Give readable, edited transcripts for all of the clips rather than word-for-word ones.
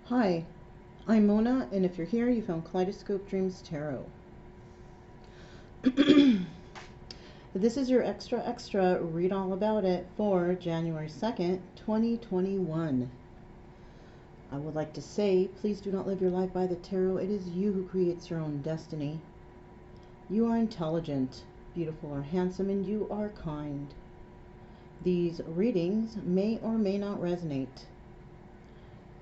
Hi, I'm Mona, and if you're here, you found Kaleidoscope Dreams Tarot. This is your extra read all about it for January 2nd, 2021. I would like to say, please do not live your life by the tarot. It is you who creates your own destiny. You are intelligent, beautiful, or handsome, and you are kind. These readings may or may not resonate.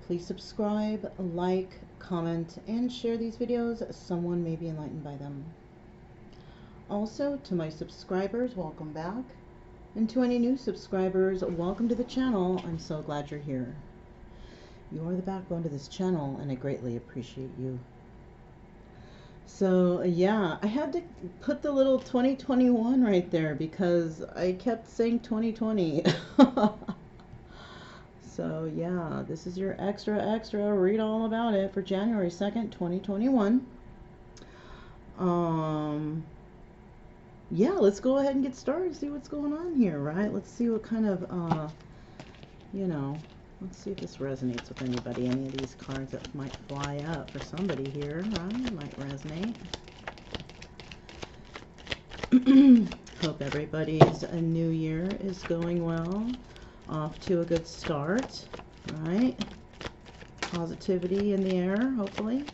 Please subscribe, like, comment, and share these videos. Someone may be enlightened by them. Also, to my subscribers, welcome back. And to any new subscribers, welcome to the channel. I'm so glad you're here. You are the backbone to this channel, and I greatly appreciate you. So, yeah, I had to put the little 2021 right there because I kept saying 2020. So yeah, this is your extra read all about it for January 2nd, 2021. Yeah, let's go ahead and get started, see what's going on here, right? Let's see what kind of, let's see if this resonates with anybody. Any of these cards that might fly up for somebody here, right? Might resonate. Hope everybody's new year is going well. Off to a good start, right? Positivity in the air, hopefully.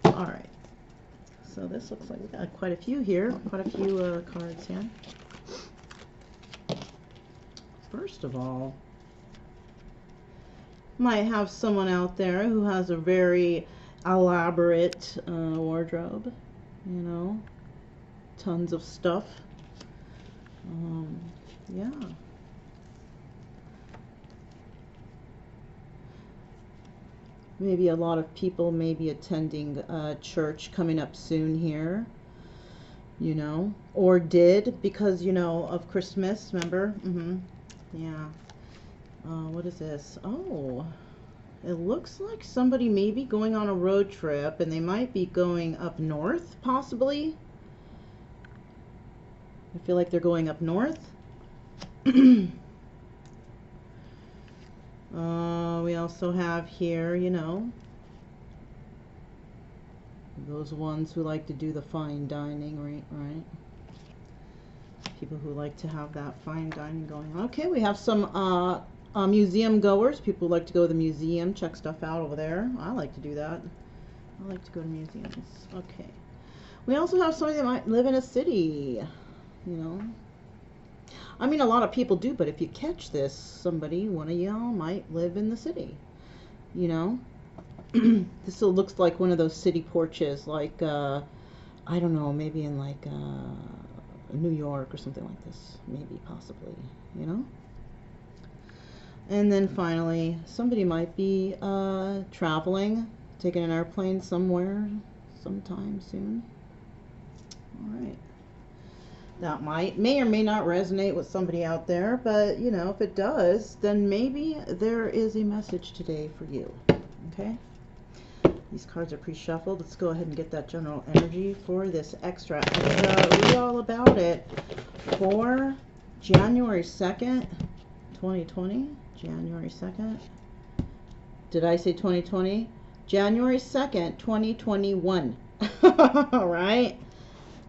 All right. So this looks like we got quite a few here, quite a few cards here. First of all, might have someone out there who has a very elaborate wardrobe, you know, tons of stuff. Yeah. Maybe a lot of people may be attending church coming up soon here, you know, or did because, you know, of Christmas, remember? Yeah. What is this? Oh, it looks like somebody may be going on a road trip, and they might be going up north, possibly. I feel like they're going up north. We also have here, you know, those ones who like to do the fine dining, right? People who like to have that fine dining going on. Okay, we have some museum goers. People who like to go to the museum, check stuff out over there. I like to do that. I like to go to museums. Okay. We also have somebody that might live in a city, you know. I mean, a lot of people do, but if you catch this, somebody, one of y'all might live in the city, you know. This looks like one of those city porches, like, I don't know, maybe in like New York or something like this, maybe, possibly, you know. And then finally, somebody might be traveling, taking an airplane somewhere, sometime soon. All right. That may or may not resonate with somebody out there, but, you know, if it does, then maybe there is a message today for you, okay? These cards are pre-shuffled. Let's go ahead and get that general energy for this extra read all about it for January 2nd, 2020. January 2nd. Did I say 2020? January 2nd, 2021. All right?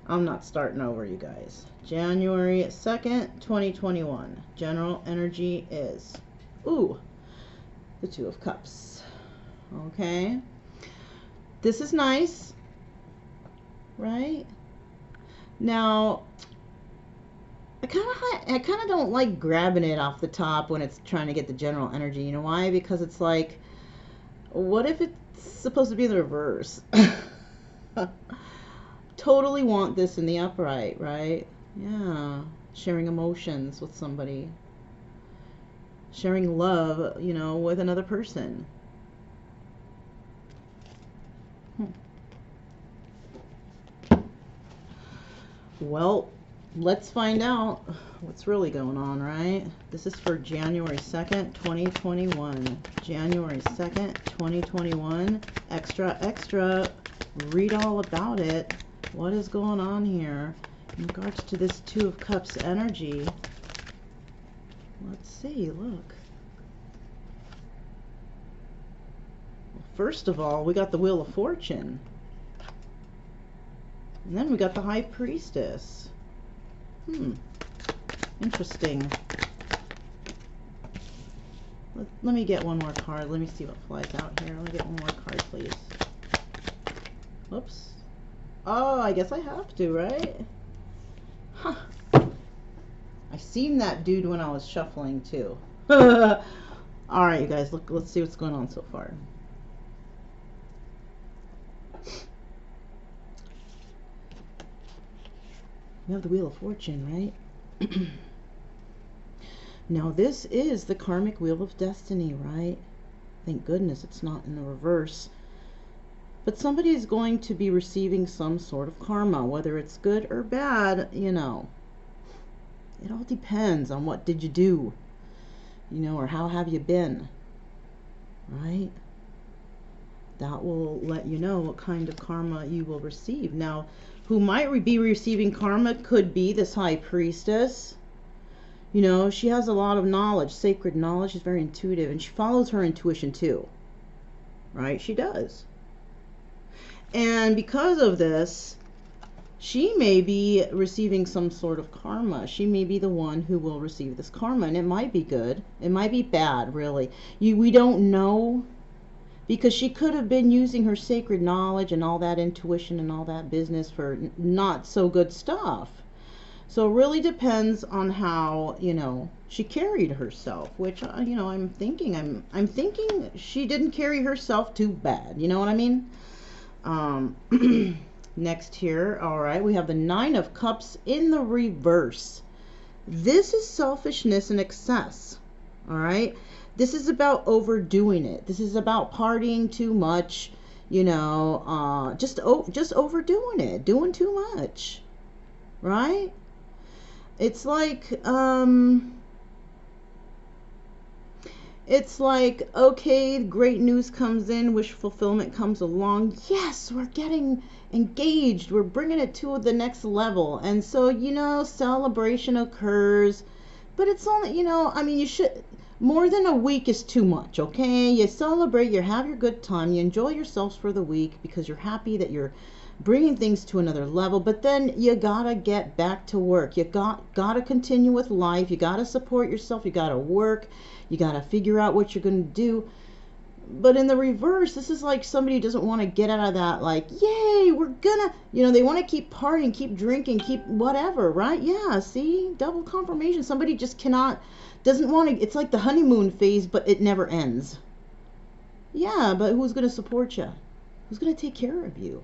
I'm not starting over, you guys. January 2nd, 2021. General energy is, ooh, the Two of Cups. Okay. This is nice, right? Now, I kind of don't like grabbing it off the top when it's trying to get the general energy. You know why? Because it's like, what if it's supposed to be the reverse? Totally want this in the upright, right? Yeah. Sharing emotions with somebody. Sharing love, you know, with another person. Well, let's find out what's really going on, right? This is for January 2nd, 2021. January 2nd, 2021. Extra. Read all about it. What is going on here in regards to this Two of Cups energy? Let's see, look. first of all, we got the Wheel of Fortune. And then we got the High Priestess. Interesting. Let me get one more card. Let me see what flies out here. Let me get one more card, please. Whoops. Oh, I guess I have to, right? Huh. I seen that dude when I was shuffling, too. Alright, you guys, look, let's see what's going on so far. We have the Wheel of Fortune, right? Now, this is the karmic wheel of destiny, right? Thank goodness it's not in the reverse. But somebody is going to be receiving some sort of karma, whether it's good or bad, you know. It all depends on what did you do, you know, or how have you been, right? That will let you know what kind of karma you will receive. Now, who might be receiving karma could be this High Priestess. You know, she has a lot of knowledge, sacred knowledge. She's very intuitive, and she follows her intuition too, right? She does. And because of this, she may be receiving some sort of karma. She may be the one who will receive this karma, and it might be good. It might be bad, really. We don't know, because she could have been using her sacred knowledge and all that intuition and all that business for not so good stuff. So it really depends on how, you know, she carried herself, which, you know, I'm thinking she didn't carry herself too bad. You know what I mean? Next here, all right, we have the Nine of Cups in the reverse. This is selfishness and excess, all right? This is about overdoing it. This is about partying too much, you know, just overdoing it, doing too much, right? It's like, okay, great news comes in, wish fulfillment comes along. Yes, we're getting engaged. We're bringing it to the next level. And so, you know, celebration occurs. But it's only, you know, I mean, you should, more than a week is too much, okay? You celebrate, you have your good time, you enjoy yourselves for the week because you're happy that you're bringing things to another level. But then you gotta get back to work. You gotta continue with life. You gotta support yourself. You gotta work. You got to figure out what you're going to do. But in the reverse, this is like somebody who doesn't want to get out of that, like, yay, we're going to, you know, they want to keep partying, keep drinking, keep whatever, right? Yeah, see? Double confirmation. Somebody just doesn't want to, it's like the honeymoon phase, but it never ends. Yeah, but who's going to support you? Who's going to take care of you?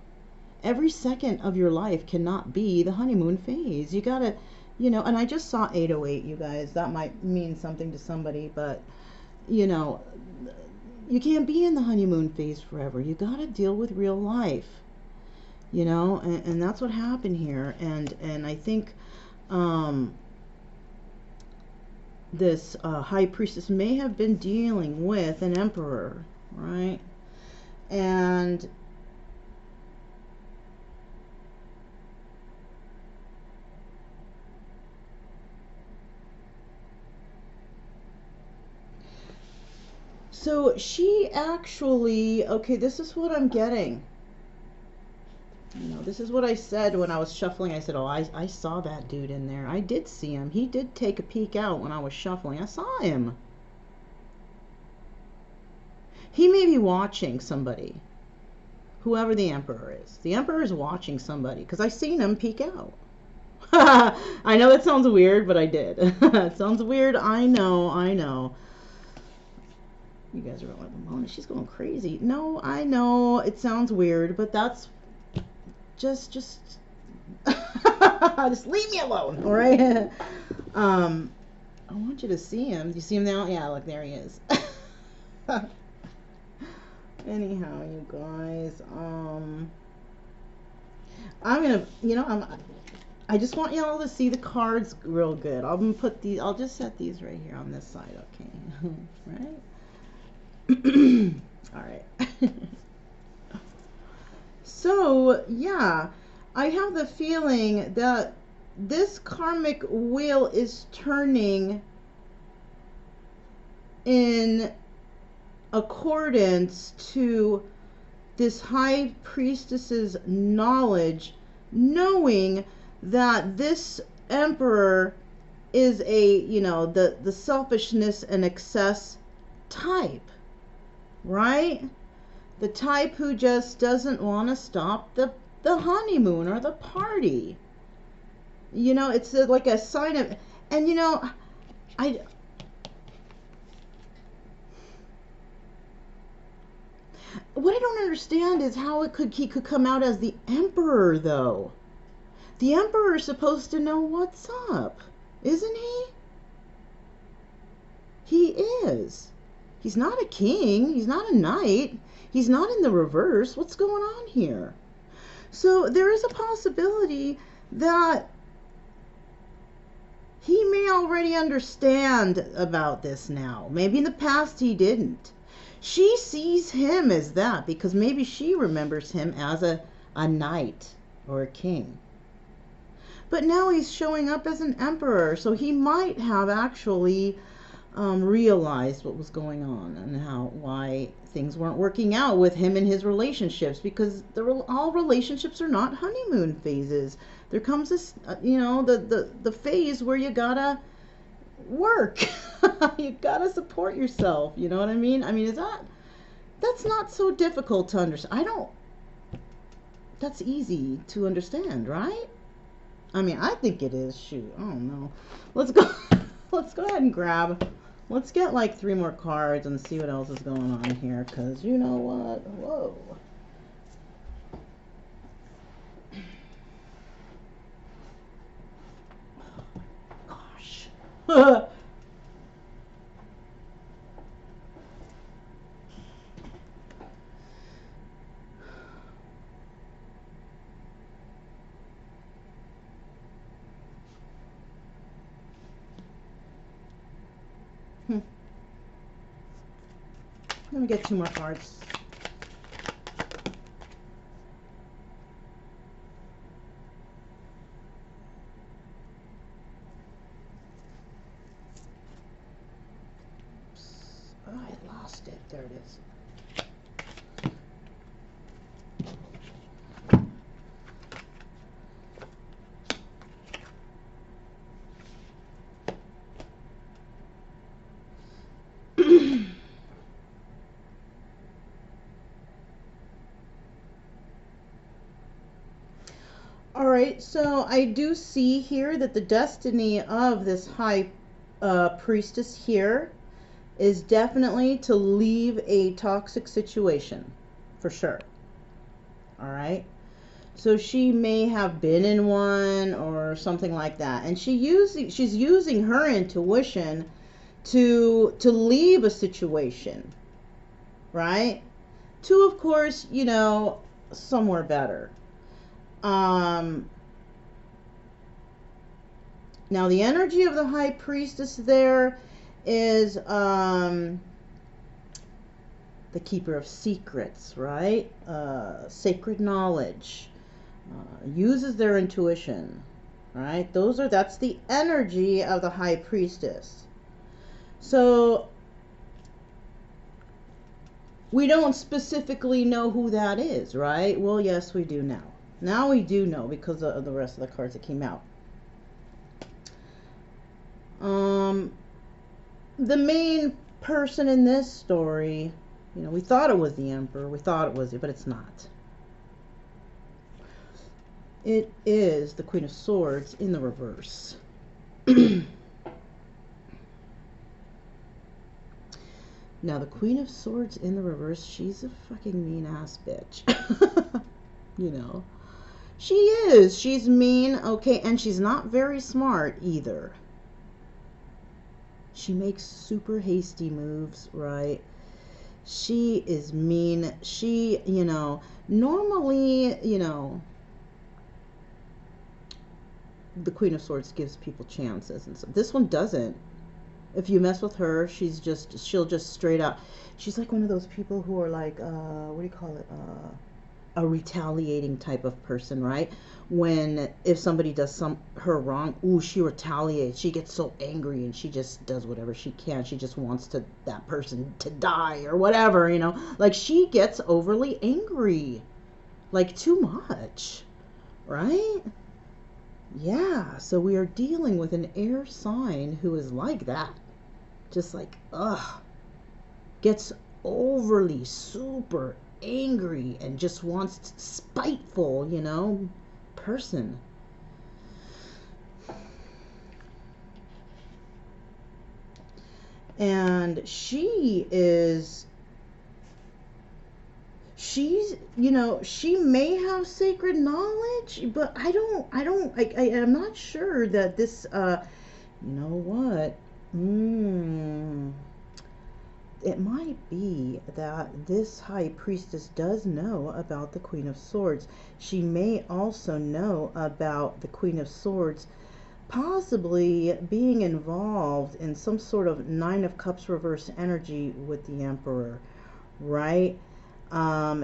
Every second of your life cannot be the honeymoon phase. You got to, you know, and I just saw 808, you guys. That might mean something to somebody, but, you know, you can't be in the honeymoon phase forever. You got to deal with real life, you know, and that's what happened here. And I think this High Priestess may have been dealing with an Emperor, right? And so she actually, okay, this is what I'm getting. You know, this is what I said when I was shuffling. I said, oh, I saw that dude in there. I did see him. He did take a peek out when I was shuffling. I saw him. He may be watching somebody, whoever the Emperor is. The Emperor is watching somebody because I seen him peek out. I know that sounds weird, but I did. It sounds weird. I know. You guys are like, Mona, she's going crazy. No, I know it sounds weird, but that's just just leave me alone, all right? I want you to see him. Do you see him now? Yeah, look, there he is. Anyhow, you guys, I'm gonna, you know, I just want y'all to see the cards real good. I'm gonna put these. I'll just set these right here on this side, okay? Right. All right. So yeah, I have the feeling that this karmic wheel is turning in accordance to this high priestess's knowledge, knowing that this emperor is a, you know, the selfishness and excess type, right? The type who just doesn't want to stop the honeymoon or the party. You know, it's like a sign of, and you know, what I don't understand is how he could come out as the emperor, though. The emperor is supposed to know what's up, isn't he? He is. He's not a king. He's not a knight. He's not in the reverse. What's going on here? So there is a possibility that he may already understand about this now. Maybe in the past he didn't. She sees him as that because maybe she remembers him as a knight or a king. But now he's showing up as an emperor, so he might have actually realized what was going on and why things weren't working out with him and his relationships, because all relationships are not honeymoon phases. There comes this, you know, the phase where you gotta work. You gotta support yourself. You know what I mean? I mean, that's not so difficult to understand. That's easy to understand, right? I mean, I think it is. Shoot, I don't know. Let's go ahead and grab. Let's get like 3 more cards and see what else is going on here, because you know what? Whoa. Gosh. Let me get 2 more cards. Oops. Oh, I lost it. There it is. Alright, so I do see here that the destiny of this high priestess here is definitely to leave a toxic situation, for sure. Alright, so she may have been in one or something like that, and she's using her intuition to leave a situation, right? To, of course, you know, somewhere better. Now the energy of the high priestess there is the keeper of secrets, right? Sacred knowledge, uses their intuition, right? That's the energy of the high priestess. So we don't specifically know who that is, right? Well, yes, we do now. Now we do know because of the rest of the cards that came out. The main person in this story, you know, we thought it was the Emperor. We thought it was it, but it's not. It is the Queen of Swords in the reverse. Now, the Queen of Swords in the reverse, she's a fucking mean-ass bitch. You know. She is. She's mean, okay, and she's not very smart either. She makes super hasty moves, right? She is mean. She, you know, normally, you know, the Queen of Swords gives people chances and so this one doesn't. If you mess with her, she'll just straight up. She's like one of those people who are like, what do you call it? a retaliating type of person, right? When if somebody does her wrong, ooh, she retaliates. She gets so angry and she just does whatever she can. She just wants that person to die or whatever, you know. Like she gets overly angry, like too much, right? Yeah, so we are dealing with an air sign who is like that. Just like, gets overly super angry and just wants spiteful, you know, person. And she's, you know, she may have sacred knowledge, but I'm not sure that this, you know what? It might be that this high priestess does know about the Queen of Swords. She may also know about the Queen of Swords possibly being involved in some sort of Nine of Cups reverse energy with the Emperor, right?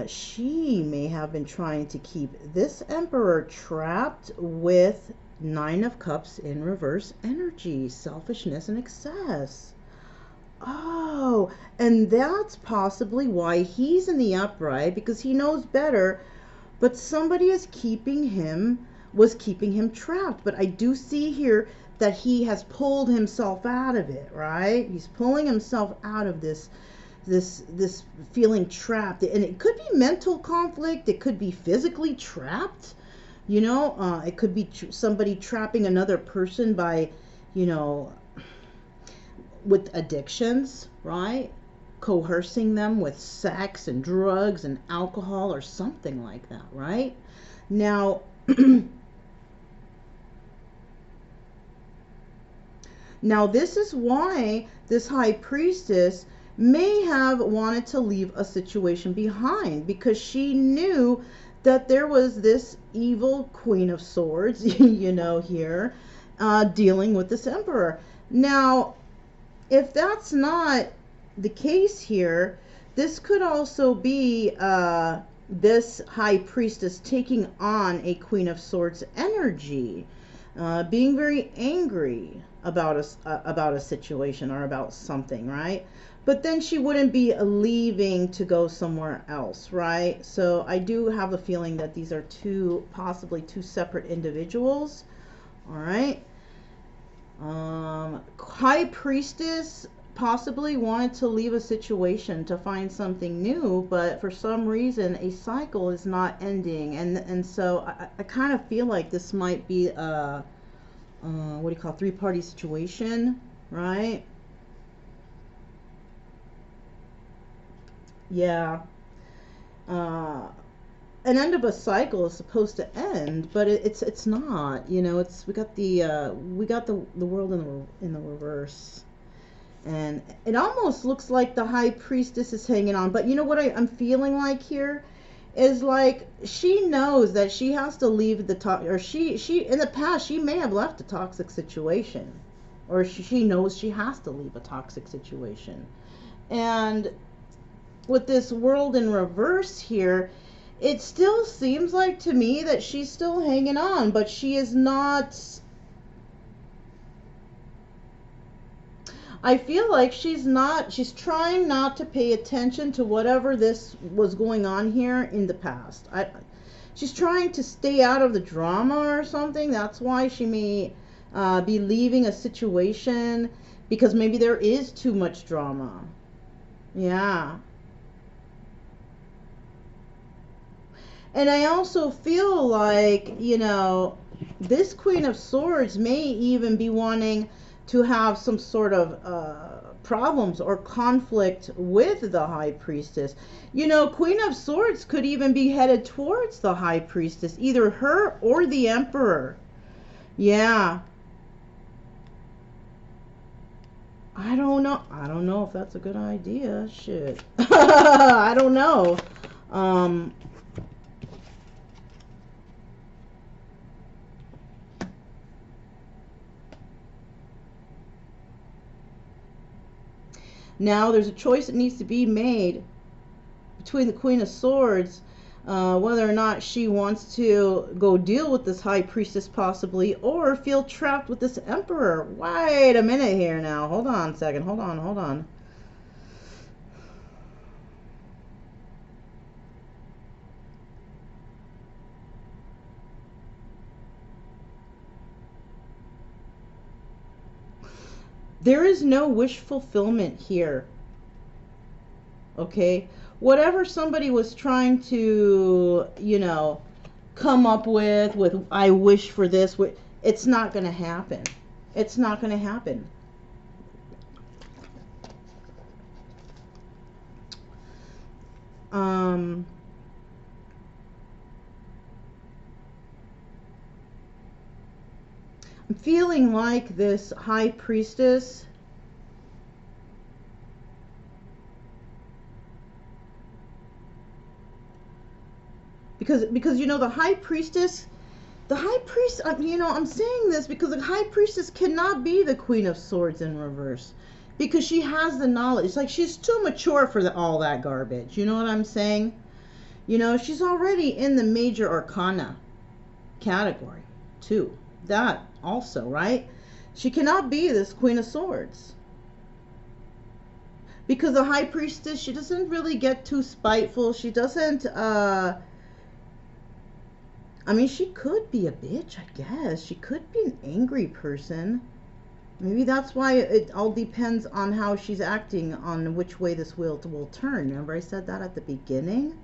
She may have been trying to keep this Emperor trapped with Nine of Cups in reverse energy, selfishness and excess. Oh, and that's possibly why he's in the upright, because he knows better, but somebody is was keeping him trapped. But I do see here that he has pulled himself out of it, right? He's pulling himself out of this feeling trapped. And it could be mental conflict, it could be physically trapped, you know, it could be somebody trapping another person by, you know, with addictions, right? Coercing them with sex and drugs and alcohol or something like that, right? Now, now this is why this high priestess may have wanted to leave a situation behind, because she knew that there was this evil Queen of Swords, you know, here, dealing with this Emperor. Now, if that's not the case here, this could also be this high priestess taking on a Queen of Swords energy, being very angry about a situation or about something, right? But then she wouldn't be leaving to go somewhere else, right? So I do have a feeling that these are possibly two separate individuals, all right? High priestess possibly wanted to leave a situation to find something new, but for some reason a cycle is not ending, and so I kind of feel like this might be a what do you call, three-party situation, right? Yeah. An end of a cycle is supposed to end, but it's not. You know, we got the world in the reverse, and it almost looks like the high priestess is hanging on. But you know what I'm feeling like here is like she knows that she has to leave or she in the past she may have left a toxic situation, or she knows she has to leave a toxic situation, and with this world in reverse here, it still seems like to me that she's still hanging on, but she is not. I feel like she's trying not to pay attention to whatever this was going on here in the past. She's trying to stay out of the drama or something. That's why she may be leaving a situation, because maybe there is too much drama. Yeah. And I also feel like, you know, this Queen of Swords may even be wanting to have some sort of problems or conflict with the High Priestess. You know, Queen of Swords could even be headed towards the High Priestess, either her or the Emperor. Yeah. I don't know if that's a good idea. Shit. I don't know. Now there's a choice that needs to be made between the Queen of Swords whether or not she wants to go deal with this high priestess possibly, or feel trapped with this emperor. Wait a minute here now. Hold on a second. Hold on. There is no wish fulfillment here. Okay? Whatever somebody was trying to, you know, come up with I wish for this, it's not going to happen. It's not going to happen. I'm feeling like this high priestess because you know, the high priestess, you know, I'm saying this because the high priestess cannot be the Queen of Swords in reverse, because she has the knowledge. It's like she's too mature for all that garbage. You know what I'm saying? You know, she's already in the major arcana category too. That also, right? She cannot be this Queen of Swords, because the high priestess, she doesn't really get too spiteful. She doesn't I mean, she could be a bitch, I guess. She could be an angry person. Maybe that's why it all depends on how she's acting, on which way this wheel will turn. Remember I said that at the beginning?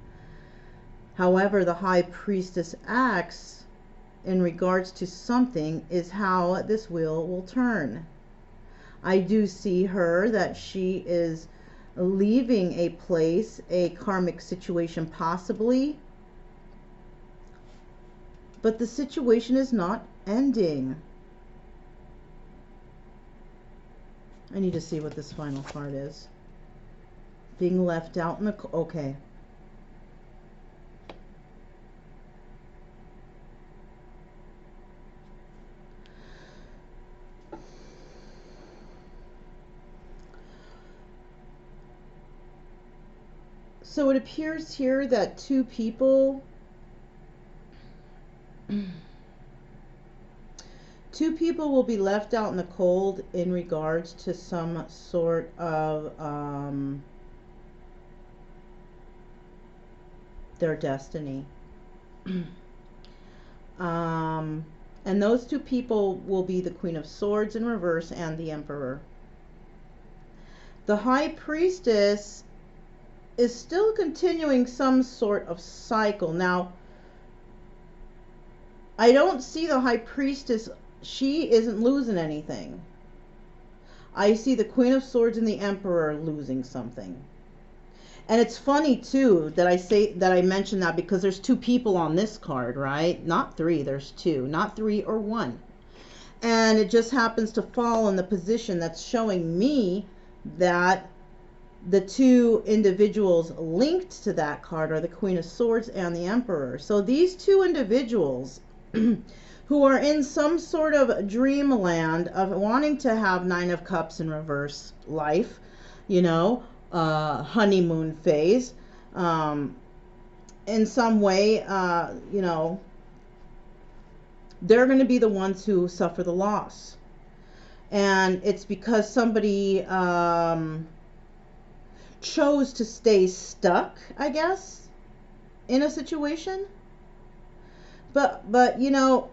However the high priestess acts in regards to something is how this wheel will turn. I do see her that she is leaving a place, a karmic situation possibly, but the situation is not ending. I need to see what this final card is. Being left out in the... Okay. So it appears here that two people will be left out in the cold in regards to some sort of their destiny. And those two people will be the Queen of Swords in reverse and the Emperor. The High Priestess is still continuing some sort of cycle. Now, I don't see the High Priestess. She isn't losing anything. I see the Queen of Swords and the Emperor losing something. And it's funny too that I mention that, because there's two people on this card, right? Not three, there's two. Not three or one. And it just happens to fall in the position that's showing me that the two individuals linked to that card are the Queen of Swords and the Emperor. So these two individuals who are in some sort of dreamland of wanting to have Nine of Cups in reverse life, you know, honeymoon phase, in some way, you know, they're going to be the ones who suffer the loss. And it's because somebody chose to stay stuck, I guess, in a situation. But you know,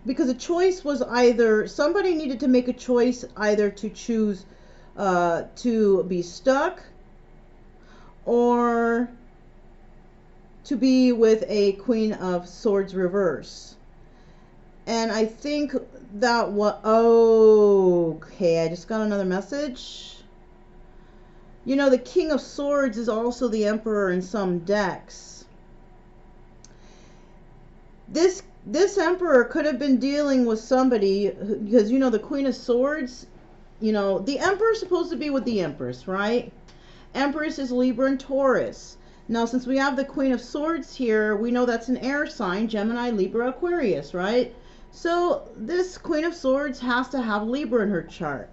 because a choice was either, somebody needed to make a choice either to choose to be stuck or to be with a Queen of Swords reverse. And I think that okay, I just got another message. You know, the King of Swords is also the Emperor in some decks. This Emperor could have been dealing with somebody, because, you know, the Queen of Swords, you know, the Emperor is supposed to be with the Empress, right? Empress is Libra and Taurus. Now, since we have the Queen of Swords here, we know that's an air sign, Gemini, Libra, Aquarius, right? So this Queen of Swords has to have Libra in her chart.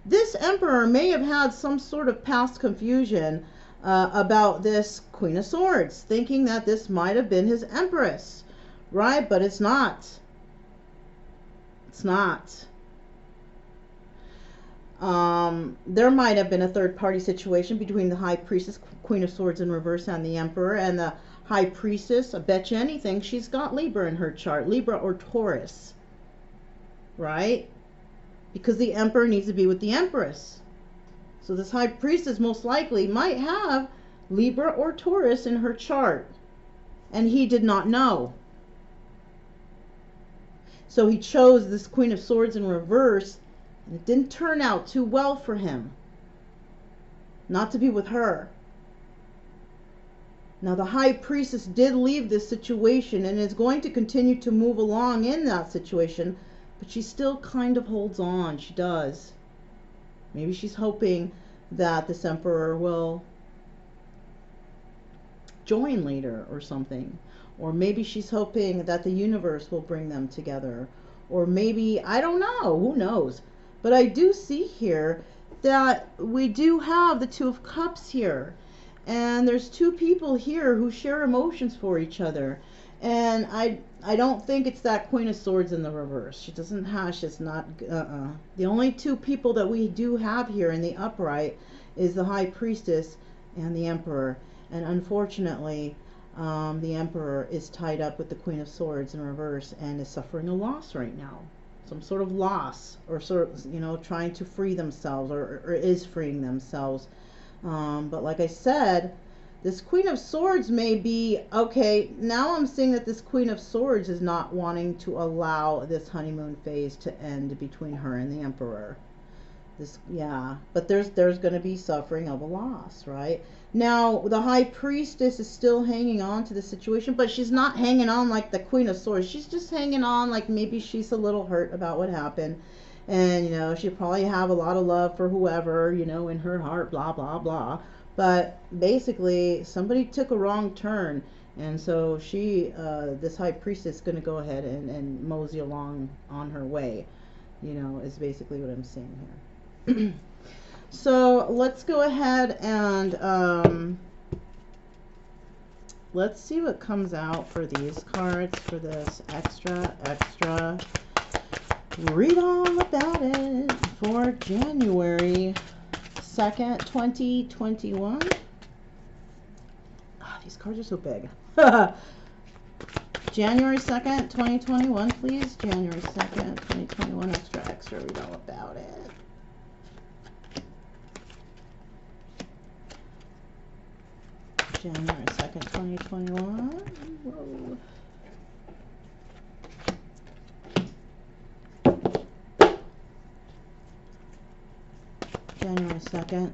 This Emperor may have had some sort of past confusion about this Queen of Swords, thinking that this might have been his Empress, right? But it's not. It's not. There might have been a third-party situation between the High Priestess, Queen of Swords in reverse, and the Emperor. And the High Priestess, I bet you anything, she's got Libra in her chart. Libra or Taurus, right? Because the Emperor needs to be with the Empress. So this High Priestess most likely might have Libra or Taurus in her chart. And he did not know. So he chose this Queen of Swords in reverse. And it didn't turn out too well for him. Not to be with her. Now the High Priestess did leave this situation and is going to continue to move along in that situation. But she still kind of holds on. She does. Maybe she's hoping that this Emperor will join later or something. Or maybe she's hoping that the universe will bring them together. Or maybe, I don't know. Who knows? But I do see here that we do have the Two of Cups here. And there's two people here who share emotions for each other. And I don't think it's that Queen of Swords in the reverse. She doesn't have, she's not, The only two people that we do have here in the upright is the High Priestess and the Emperor. And unfortunately, the Emperor is tied up with the Queen of Swords in reverse and is suffering a loss right now. Some sort of loss, or sort of, you know, trying to free themselves, or is freeing themselves. But like I said, this Queen of Swords may be, okay, now I'm seeing that this Queen of Swords is not wanting to allow this honeymoon phase to end between her and the Emperor. This, yeah, but there's going to be suffering of a loss, right? Now, the High Priestess is still hanging on to the situation, but she's not hanging on like the Queen of Swords. She's just hanging on like maybe she's a little hurt about what happened. And, you know, she'll probably have a lot of love for whoever, you know, in her heart, blah, blah, blah. But basically, somebody took a wrong turn. And so she, this High Priestess, is going to go ahead and mosey along on her way, you know, is basically what I'm seeing here. So let's go ahead and let's see what comes out for these cards for this extra. Read all about it for January 2nd, 2021. Ah, these cards are so big. January 2nd, 2021, please. January 2nd, 2021, extra. Read all about it. January 2nd, 2021. Whoa. January 2nd.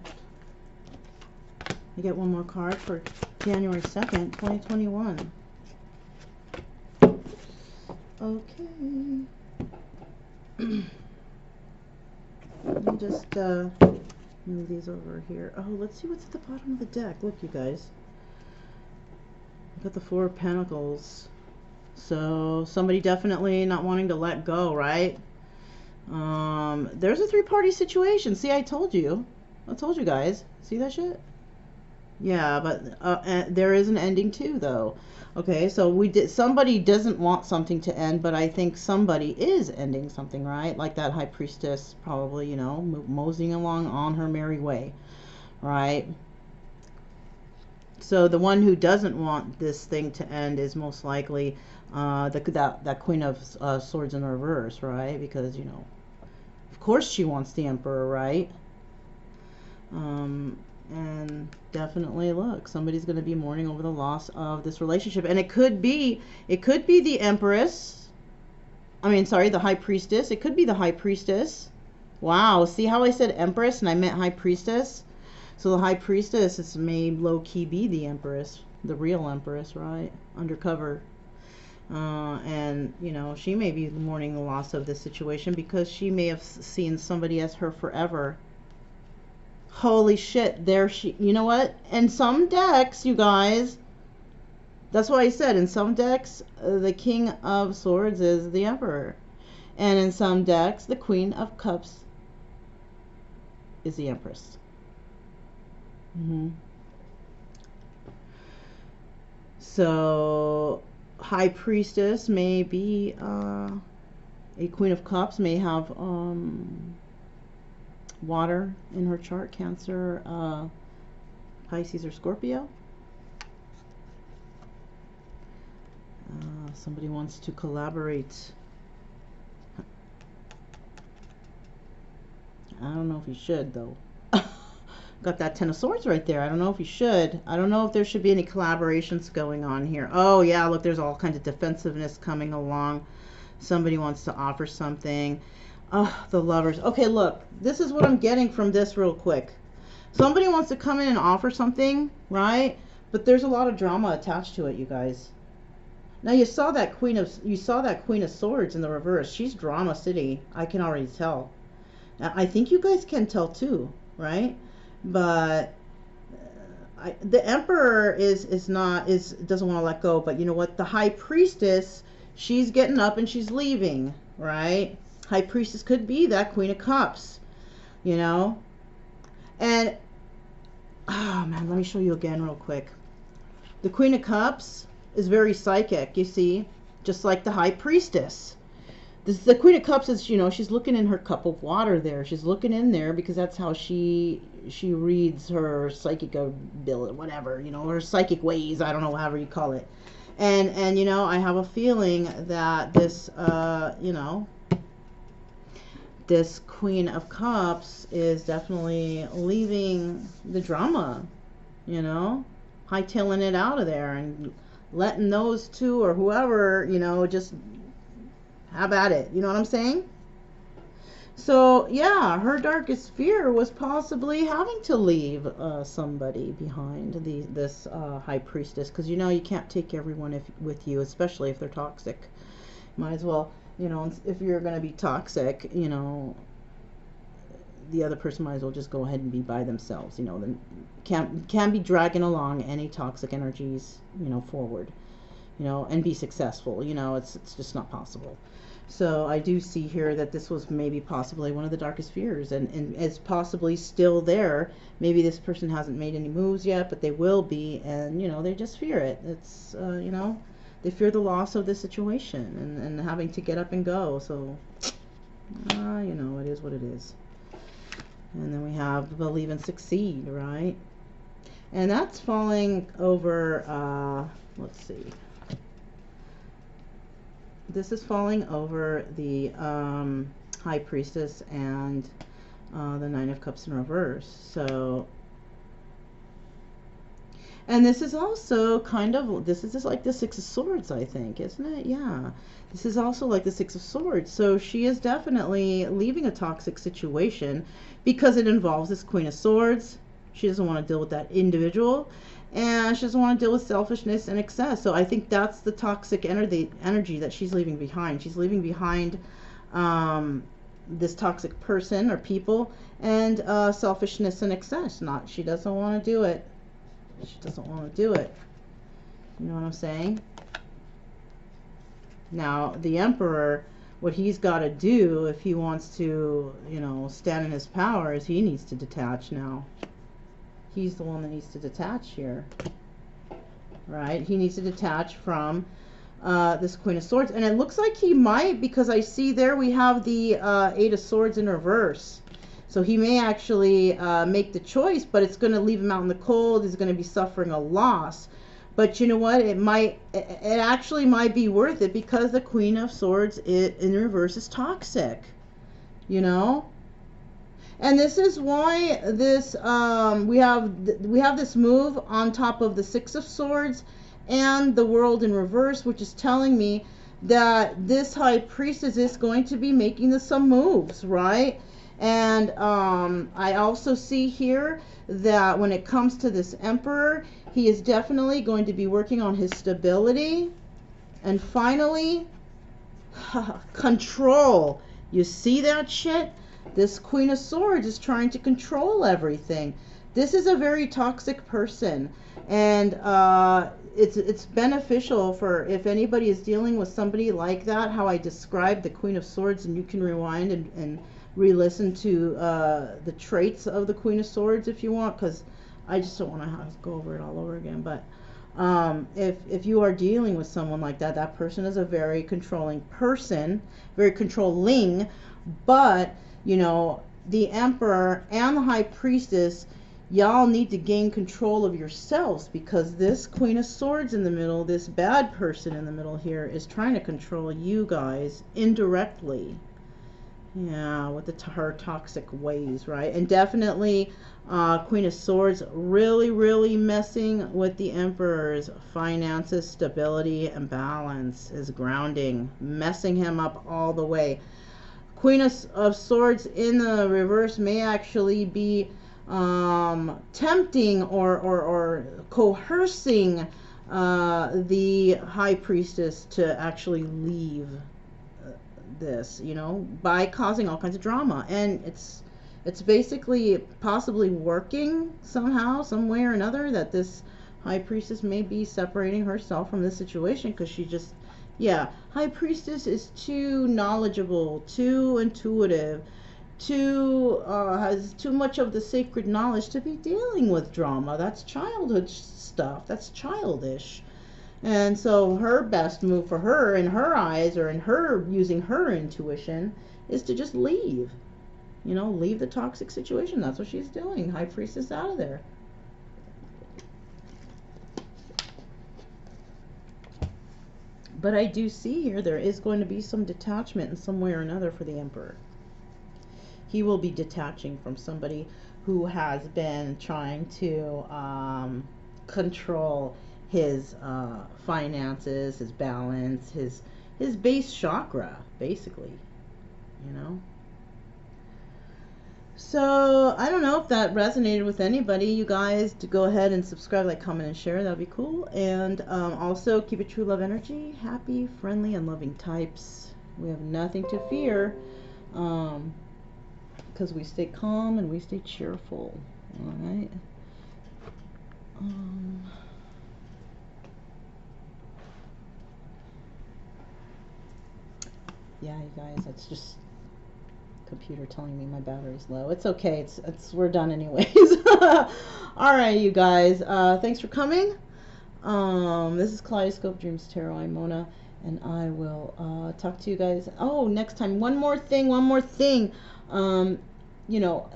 I get one more card for January 2nd, 2021. Okay. Let me just move these over here. Oh, let's see what's at the bottom of the deck. Look, you guys. I've got the Four of Pentacles. So somebody definitely not wanting to let go, right? There's a three-party situation. See, I told you guys. See that shit? Yeah, but there is an ending too, though. Okay, so somebody doesn't want something to end, but I think somebody is ending something, right? Like that High Priestess, probably, you know, moseying along on her merry way, right? So the one who doesn't want this thing to end is most likely that Queen of Swords in reverse, right? Because, you know, of course she wants the Emperor, right? And definitely, look, somebody's going to be mourning over the loss of this relationship, and it could be the Empress. I mean, sorry, the High Priestess. It could be the High Priestess. Wow, see how I said Empress and I meant High Priestess? So the High Priestess may low-key be the Empress, the real Empress, right? Undercover. And, you know, she may be mourning the loss of this situation because she may have seen somebody as her forever. Holy shit, there she, you know what? In some decks, you guys, that's why I said, in some decks, the King of Swords is the Emperor. And in some decks, the Queen of Cups is the Empress. So High Priestess may be a Queen of Cups, may have water in her chart, Cancer, Pisces, or Scorpio. Somebody wants to collaborate. I don't know if you should, though. Got that Ten of Swords right there. I don't know if you should. I don't know if there should be any collaborations going on here. Oh, yeah, look, there's all kinds of defensiveness coming along. Somebody wants to offer something. Oh, the Lovers. Okay, look, this is what I'm getting from this real quick. Somebody wants to come in and offer something, right? But there's a lot of drama attached to it, you guys. Now you saw that Queen of Swords in the reverse. She's drama city. I can already tell. Now, I think you guys can tell too, right? But the Emperor doesn't want to let go. But you know what? The High Priestess, she's getting up and she's leaving, right? High Priestess could be that Queen of Cups, you know. And oh man, let me show you again real quick. The Queen of Cups is very psychic, you see, just like the High Priestess. The Queen of Cups is, you know, she's looking in her cup of water there. She's looking in there because that's how she reads her psychic ability, whatever, you know, her psychic ways. I don't know, however you call it. And you know, I have a feeling that this, you know, this Queen of Cups is definitely leaving the drama, you know, hightailing it out of there and letting those two or whoever, you know, just have at it. You know what I'm saying? So yeah, her darkest fear was possibly having to leave somebody behind, this High Priestess, because you know you can't take everyone with you, especially if they're toxic. Might as well, you know, if you're going to be toxic, you know, the other person might as well just go ahead and be by themselves. You know, then can't be dragging along any toxic energies, you know, forward, you know, and be successful. You know, it's just not possible. So I do see here that this was maybe possibly one of the darkest fears, and it's possibly still there. Maybe this person hasn't made any moves yet, but they will be, and you know, they just fear it. It's you know, they fear the loss of the situation and having to get up and go. So you know, it is what it is. And then we have Believe and Succeed, right? And that's falling over, let's see. This is falling over the High Priestess and the Nine of Cups in reverse. So, and this is also kind of, this is just like the Six of Swords, I think, isn't it? Yeah. This is also like the Six of Swords. So she is definitely leaving a toxic situation because it involves this Queen of Swords. She doesn't want to deal with that individual, and she doesn't want to deal with selfishness and excess. So I think that's the toxic energy that she's leaving behind. She's leaving behind this toxic person or people, and selfishness and excess. She doesn't want to do it. She doesn't want to do it. You know what I'm saying? Now, the Emperor, what he's got to do if he wants to, you know, stand in his power, is he needs to detach now. He's the one that needs to detach here, right? He needs to detach from this Queen of Swords. And it looks like he might, because I see there we have the Eight of Swords in reverse. So he may actually make the choice, but it's going to leave him out in the cold. He's going to be suffering a loss. But you know what? It actually might be worth it, because the Queen of Swords in reverse is toxic, you know? And this is why this we have this move on top of the Six of Swords and the World in reverse, which is telling me that this High Priestess is going to be making some moves, right? And I also see here that when it comes to this Emperor, he is definitely going to be working on his stability. And finally, control. You see that shit? This Queen of Swords is trying to control everything. This is a very toxic person, and it's beneficial for, if anybody is dealing with somebody like that, how I described the Queen of Swords, and you can rewind and re-listen to the traits of the Queen of Swords if you want, because I just don't want to have to go over it all over again. But If you are dealing with someone like that, that person is a very controlling person, very controlling. But you know, the Emperor and the High Priestess, y'all need to gain control of yourselves, because this Queen of Swords in the middle, this bad person in the middle here, is trying to control you guys indirectly. Yeah, with her toxic ways, right? And definitely Queen of Swords really messing with the Emperor's finances, stability, and balance, his grounding, messing him up all the way. Queen of Swords in the reverse may actually be tempting or coercing the High Priestess to actually leave this, you know, by causing all kinds of drama. And it's basically possibly working somehow, some way or another, that this High Priestess may be separating herself from this situation, because she just, yeah, High Priestess is too knowledgeable, too intuitive, too has too much of the sacred knowledge to be dealing with drama. That's childhood stuff. That's childish. And so her best move for her, in her eyes, or in her using her intuition, is to just leave. You know, leave the toxic situation. That's what she's doing. High Priestess out of there. But I do see here there is going to be some detachment in some way or another for the Emperor. He will be detaching from somebody who has been trying to control his finances, his balance, his base chakra, basically, you know. So I don't know if that resonated with anybody. You guys, to go ahead and subscribe, like, comment, and share. That would be cool. And also keep it true love energy. Happy, friendly, and loving types. We have nothing to fear, because we stay calm and we stay cheerful. All right. Yeah, you guys, that's just computer telling me my battery's low. It's okay. It's we're done anyways. All right, you guys. Thanks for coming. This is Kaleidoscope Dreams Tarot. I'm Mona, and I will talk to you guys. Oh, next time. One more thing. You know,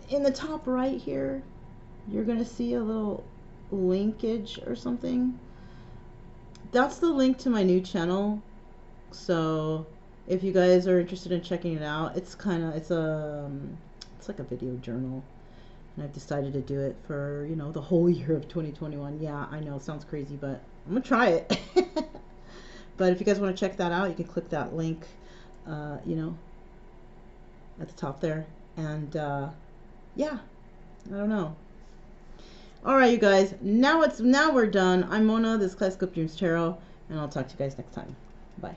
in the top right here, you're gonna see a little linkage or something. That's the link to my new channel. So if you guys are interested in checking it out, it's like a video journal, and I've decided to do it for, you know, the whole year of 2021. Yeah, I know it sounds crazy, but I'm gonna try it. But if you guys want to check that out, you can click that link, you know, at the top there. And yeah, I don't know. All right, you guys, now we're done. I'm Mona, this is Kaleidoscope Dreams Tarot, and I'll talk to you guys next time. Bye.